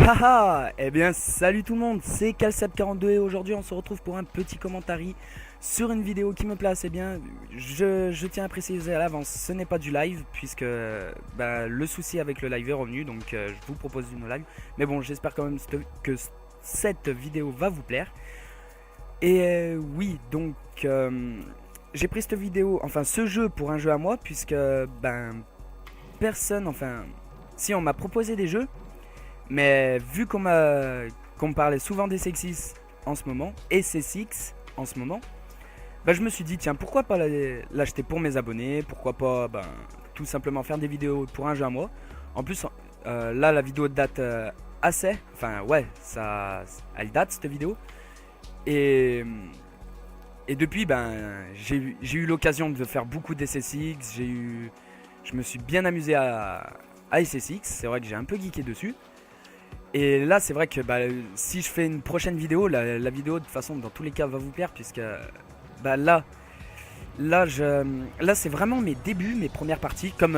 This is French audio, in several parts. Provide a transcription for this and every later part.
Haha, eh bien salut tout le monde, c'est Calcep42 et aujourd'hui on se retrouve pour un petit commentaire sur une vidéo qui me plaît assez bien. Je tiens à préciser à l'avance, ce n'est pas du live puisque le souci avec le live est revenu, donc je vous propose une live. Mais bon, j'espère quand même que cette vidéo va vous plaire. Et oui, donc j'ai pris cette vidéo, enfin ce jeu pour un jeu à moi puisque personne, enfin si on m'a proposé des jeux. Mais vu qu'on me parlait souvent des sexistes en ce moment, et C6 en ce moment, je me suis dit, tiens, pourquoi pas l'acheter pour mes abonnés, pourquoi pas tout simplement faire des vidéos pour un jeu à moi. En plus, là, la vidéo date assez, enfin ouais, elle date cette vidéo. Et, et depuis, j'ai eu l'occasion de faire beaucoup d'SSX, je me suis bien amusé à SSX, c'est vrai que j'ai un peu geeké dessus. Et là, c'est vrai que si je fais une prochaine vidéo, la vidéo de toute façon, dans tous les cas, va vous plaire, puisque là c'est vraiment mes débuts, mes premières parties, comme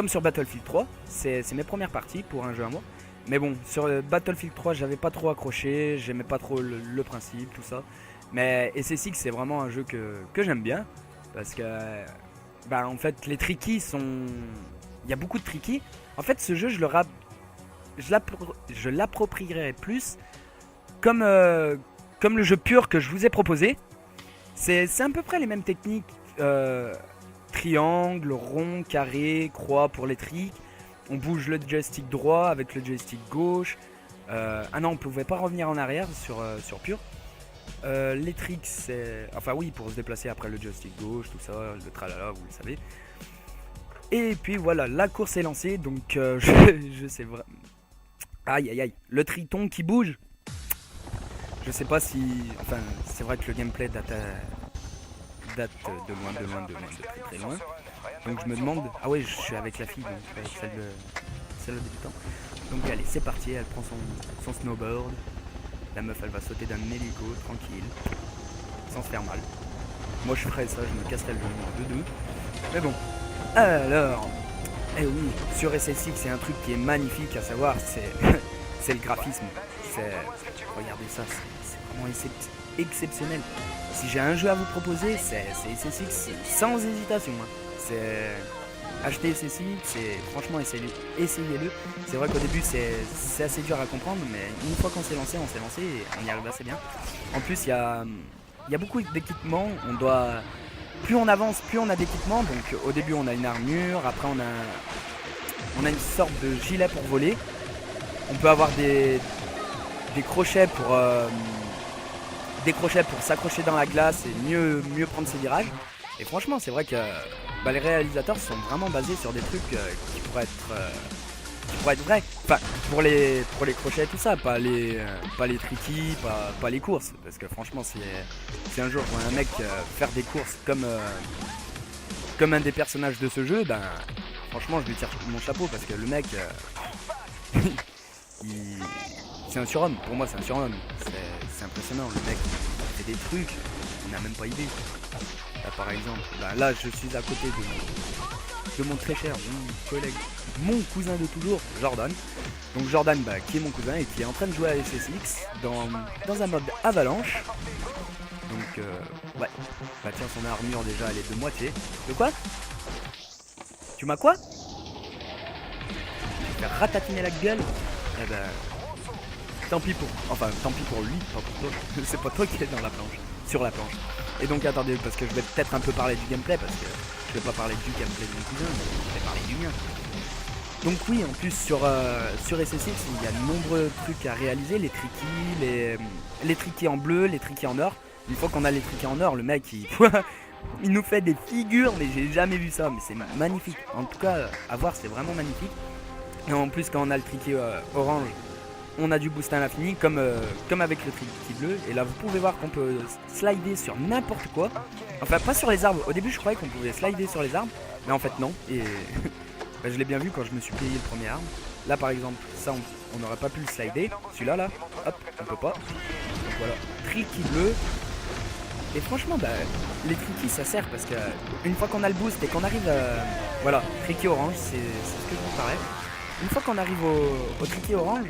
sur Battlefield 3. C'est mes premières parties pour un jeu à moi. Mais bon, sur Battlefield 3, j'avais pas trop accroché, j'aimais pas trop le principe, tout ça. Mais SSX, c'est vraiment un jeu que j'aime bien, parce que en fait, les trickies sont... Il y a beaucoup de trickies. En fait, ce jeu, je l'approprierai plus comme le jeu pur que je vous ai proposé. C'est à peu près les mêmes techniques. Triangle, rond, carré, croix pour les tricks. On bouge le joystick droit avec le joystick gauche. Ah non, on pouvait pas revenir en arrière sur pur. Les tricks, c'est... Enfin oui, pour se déplacer après le joystick gauche, tout ça, le tralala, vous le savez. Et puis voilà, la course est lancée, donc je sais vraiment... Aïe aïe aïe, le triton qui bouge. Je sais pas si... Enfin, c'est vrai que le gameplay date de loin, de très très loin. Donc je me demande... Ah ouais, je suis avec la fille, donc celle de débutant. Donc allez, c'est parti, elle prend son snowboard. La meuf, elle va sauter d'un hélico, tranquille. Sans se faire mal. Moi je ferais ça, je me casserais le genou en deux. Mais bon, alors... Eh oui, sur SSX, c'est un truc qui est magnifique à savoir, c'est le graphisme. Regardez ça, c'est vraiment exceptionnel. Si j'ai un jeu à vous proposer, c'est SSX sans hésitation. C'est acheter SSX et franchement essayez-le. C'est vrai qu'au début c'est assez dur à comprendre, mais une fois qu'on s'est lancé et on y arrive assez bien. En plus il y a beaucoup d'équipements, plus on avance, plus on a d'équipements. Donc au début on a une armure, après on a une sorte de gilet pour voler. On peut avoir des crochets pour s'accrocher dans la glace et mieux prendre ses virages. Et franchement c'est vrai que les réalisateurs sont vraiment basés sur des trucs qui pourraient être vrais. Enfin pour les crochets et tout ça, pas les trickies, pas les courses. Parce que franchement si un jour je vois un mec faire des courses comme un des personnages de ce jeu, franchement je lui tire mon chapeau parce que le mec c'est un surhomme. Pour moi c'est un surhomme. C'est impressionnant, le mec il fait des trucs, on n'a même pas idée. Là par exemple, là je suis à côté de mon très cher collègue, mon cousin de toujours, Jordan. Donc Jordan qui est mon cousin et qui est en train de jouer à SSX dans un mode avalanche. Donc ouais, tiens, son armure déjà elle est de moitié. De quoi? Tu m'as quoi? Tu vas ratatiner la gueule? Eh tant pis pour lui, pas pour toi. C'est pas toi qui es sur la planche. Et donc attendez, parce que je vais peut-être un peu parler du gameplay, parce que je vais pas parler du gameplay de mon cousin, mais je vais parler du mien. Donc oui, en plus sur SSX, il y a de nombreux trucs à réaliser, les trickies, les trickies en bleu, les trickies en or. Une fois qu'on a les trickies en or, le mec il nous fait des figures, mais j'ai jamais vu ça, mais c'est magnifique. En tout cas, à voir, c'est vraiment magnifique. Et en plus, quand on a le tricky orange, on a du boost à l'infini, comme avec le tricky bleu. Et là, vous pouvez voir qu'on peut slider sur n'importe quoi. Enfin, pas sur les arbres. Au début, je croyais qu'on pouvait slider sur les arbres, mais en fait, non. Et je l'ai bien vu quand je me suis payé le premier arbre. Là, par exemple, ça, on n'aurait pas pu le slider. Celui-là, là, hop, on peut pas. Donc voilà, tricky bleu. Et franchement, les trickies, ça sert parce que une fois qu'on a le boost et qu'on arrive voilà, tricky orange, c'est ce que je vous parlais. une fois qu'on arrive au tricky orange,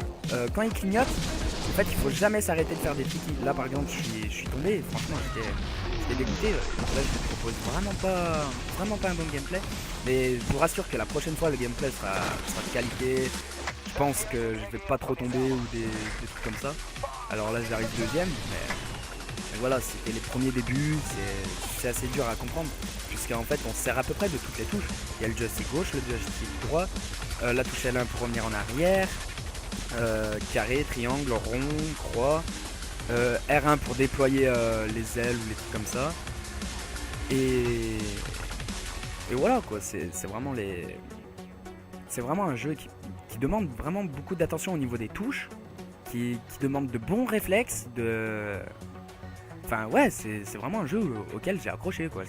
quand il clignote, en fait il faut jamais s'arrêter de faire des tricky. Là par exemple je suis tombé et franchement j'étais dégoûté. Là je vous propose vraiment pas un bon gameplay. Mais je vous rassure que la prochaine fois le gameplay sera de qualité. Je pense que je vais pas trop tomber ou des trucs comme ça. Alors là j'arrive deuxième, mais voilà, c'était les premiers débuts, c'est assez dur à comprendre. Puisqu'en fait on se sert à peu près de toutes les touches. Il y a le joystick gauche, le joystick droit, la touche L1 pour revenir en arrière, carré, triangle, rond, croix, R1 pour déployer les ailes ou les trucs comme ça. Et voilà quoi, c'est vraiment un jeu qui demande vraiment beaucoup d'attention au niveau des touches, qui demande de bons réflexes, Enfin ouais, c'est vraiment un jeu auquel j'ai accroché quoi,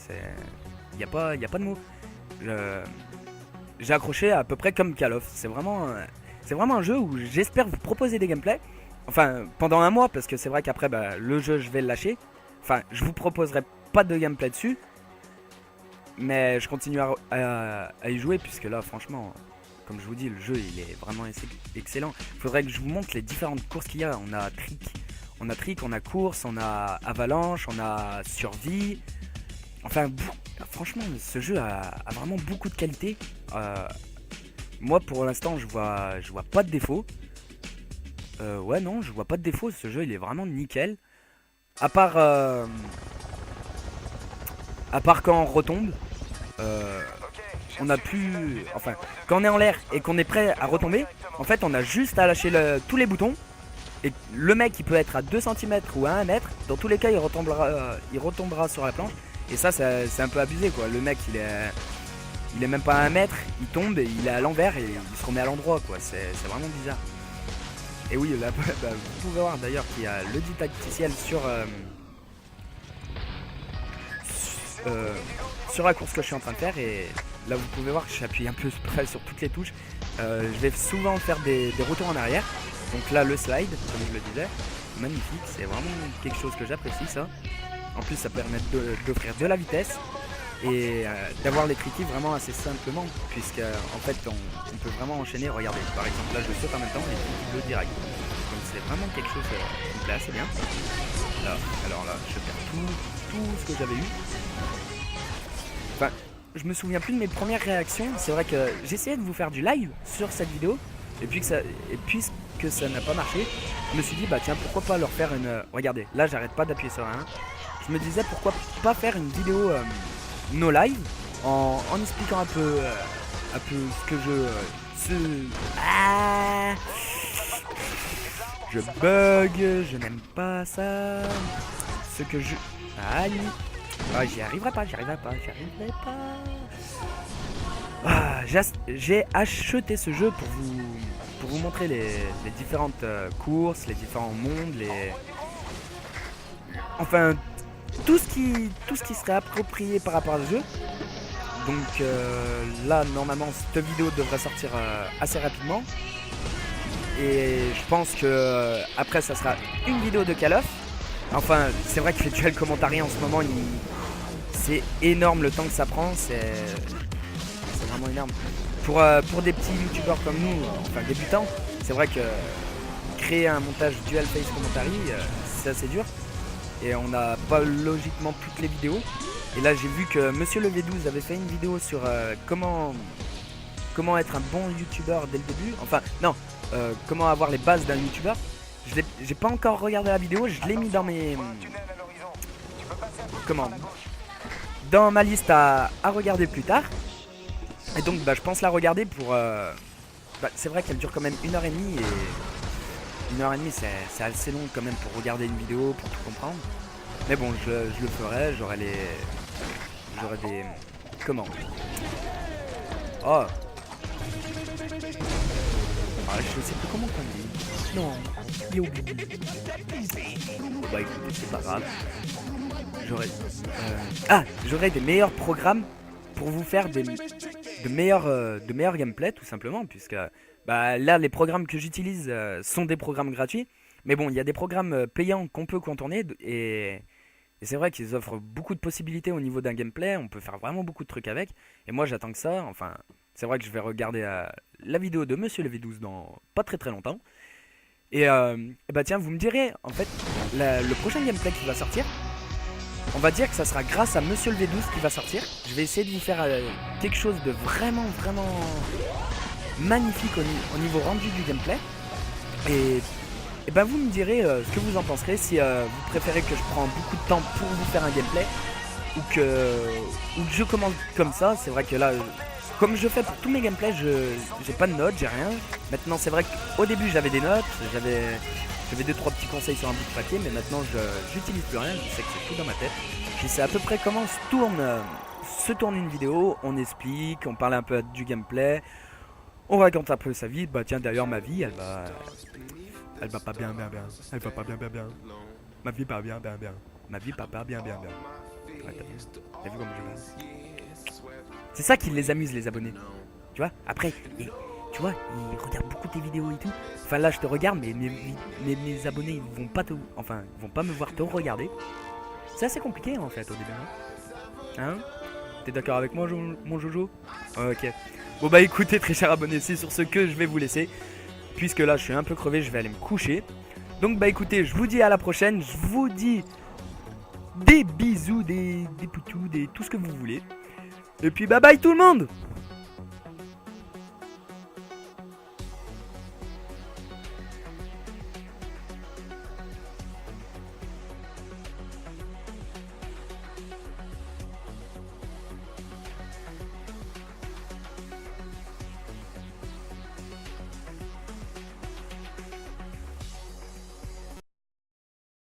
y a pas de mots. J'ai accroché à peu près comme Call of, c'est vraiment un jeu où j'espère vous proposer des gameplays, enfin pendant un mois parce que c'est vrai qu'après bah, le jeu je vais le lâcher, enfin je vous proposerai pas de gameplay dessus, mais je continue à y jouer puisque là franchement, comme je vous dis, le jeu il est vraiment excellent. Il faudrait que je vous montre les différentes courses qu'il y a. On a trick, on a course, on a avalanche, on a survie. Enfin, franchement, ce jeu a vraiment beaucoup de qualité. Moi, pour l'instant, je vois pas de défaut. Ouais, non, je vois pas de défaut. Ce jeu, il est vraiment nickel. À part quand on retombe. On a plus... Enfin, quand on est en l'air et qu'on est prêt à retomber, en fait, on a juste à lâcher tous les boutons. Et le mec, il peut être à 2 cm ou à 1 mètre. Dans tous les cas, il retombera sur la planche. Et ça, c'est un peu abusé, quoi. Le mec, il est même pas à 1 mètre. Il tombe, et il est à l'envers et il se remet à l'endroit, quoi. C'est vraiment bizarre. Et oui, là, bah, vous pouvez voir d'ailleurs qu'il y a le didacticiel sur la course que je suis en train de faire. Et là, vous pouvez voir que j'appuie un peu près sur toutes les touches. Je vais souvent faire des retours en arrière. Donc là, le slide, comme je le disais, magnifique. C'est vraiment quelque chose que j'apprécie, ça. En plus, ça permet d'offrir de la vitesse et d'avoir les tricky vraiment assez simplement, puisque en fait, on peut vraiment enchaîner. Regardez, par exemple, là, je saute en même temps et je le direct. Donc c'est vraiment quelque chose qui me plaît assez bien. Là, alors là, je perds tout ce que j'avais eu. Enfin, je me souviens plus de mes premières réactions. C'est vrai que j'essayais de vous faire du live sur cette vidéo. Et puisque ça n'a pas marché, je me suis dit, bah tiens, pourquoi pas leur faire une... regardez, là, j'arrête pas d'appuyer sur un. Je me disais, pourquoi pas faire une vidéo no live en expliquant un peu ce que je bug, je n'aime pas ça. Ce que je... Aïe. Ah, j'y arriverai pas. J'ai acheté ce jeu pour vous montrer les différentes courses, les différents mondes, enfin tout ce qui serait approprié par rapport à ce jeu. Donc là, normalement, cette vidéo devrait sortir assez rapidement. Et je pense que après, ça sera une vidéo de Call of. Enfin, c'est vrai que les duels commentariés en ce moment, c'est énorme le temps que ça prend. C'est vraiment énorme. Pour des petits youtubeurs comme nous, enfin débutants, c'est vrai que créer un montage dual face commentary, c'est assez dur. Et on n'a pas logiquement toutes les vidéos. Et là, j'ai vu que Monsieur le V12 avait fait une vidéo sur comment être un bon youtubeur dès le début. Enfin, non, comment avoir les bases d'un youtubeur. J'ai pas encore regardé la vidéo, je l'ai mis dans mes... dans ma liste à regarder plus tard. Et donc bah, je pense la regarder pour... c'est vrai qu'elle dure quand même 1h30 et 1h30 c'est assez long quand même pour regarder une vidéo, pour tout comprendre. Mais bon, je le ferai, j'aurai des... Comment? Oh, je sais plus comment on dit. Non, j'ai oublié. Bah écoutez, c'est pas grave. J'aurai des meilleurs programmes pour vous faire de meilleurs gameplays tout simplement, puisque bah, là les programmes que j'utilise sont des programmes gratuits, mais bon il y a des programmes payants qu'on peut contourner et c'est vrai qu'ils offrent beaucoup de possibilités au niveau d'un gameplay, on peut faire vraiment beaucoup de trucs avec, et moi j'attends que ça, enfin c'est vrai que je vais regarder la vidéo de Monsieur le V12 dans pas très longtemps. Et bah tiens, vous me direz, en fait, le prochain gameplay qui va sortir, on va dire que ça sera grâce à Monsieur le V12 qui va sortir. Je vais essayer de vous faire quelque chose de vraiment magnifique au niveau rendu du gameplay. Et ben vous me direz ce que vous en penserez, si vous préférez que je prends beaucoup de temps pour vous faire un gameplay ou que je commence comme ça. C'est vrai que là, comme je fais pour tous mes gameplays, j'ai pas de notes, j'ai rien. Maintenant c'est vrai qu'au début j'avais des notes, j'avais 2-3 petits conseils sur un bout de papier, mais maintenant j'utilise plus rien, je sais que c'est tout dans ma tête. Je sais à peu près comment se tourne une vidéo, on explique, on parle un peu du gameplay, on raconte un peu sa vie. Bah tiens, d'ailleurs ma vie elle va pas bien. Elle va pas bien. Ma vie pas bien. Ma vie pas bien. Ouais, t'as vu comme je parle? C'est ça qui les amuse, les abonnés. Tu vois, après, tu vois, ils regardent beaucoup tes vidéos et tout. Enfin là je te regarde, mais mes abonnés ils vont pas ils vont pas me voir te regarder. C'est assez compliqué en fait au début. Hein? T'es d'accord avec moi, mon Jojo? Ok. Bon bah écoutez, très chers abonnés, c'est sur ce que je vais vous laisser. Puisque là je suis un peu crevé, je vais aller me coucher. Donc bah écoutez, je vous dis à la prochaine. Je vous dis des bisous, des poutous, tout ce que vous voulez. Et puis bye bye tout le monde!